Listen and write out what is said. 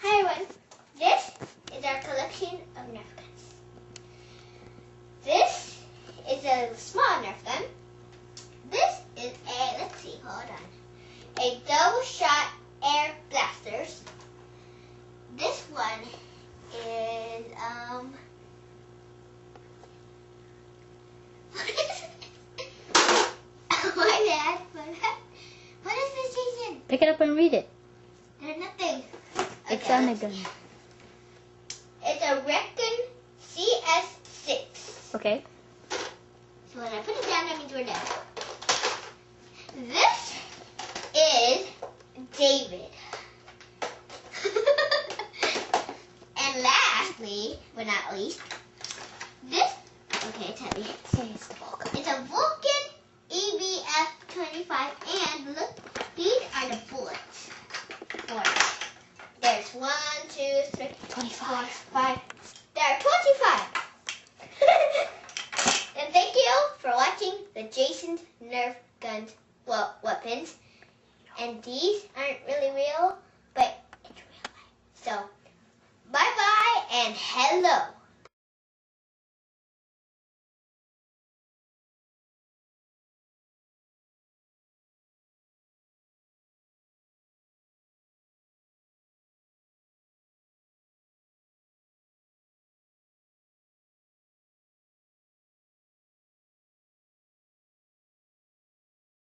Hi everyone, this is our collection of Nerf guns. This is a small Nerf gun. This is a double shot air blasters. This one is, my bad. What is this, Jason? Pick it up and read it. There's nothing. It's on the gun. It's a Recon CS6. Okay. So when I put it down, that means we're done. This is David. And lastly, but not least, this, okay, it's heavy. It's the Vulcan. It's a Vulcan EBF-25, and look, these are the bullets for it. There's 1, 2, 3, 25. 5. There are 25. And thank you for watching the Jason's Nerf guns, well, weapons. And these aren't really real, but it's real life. So, bye-bye and hello.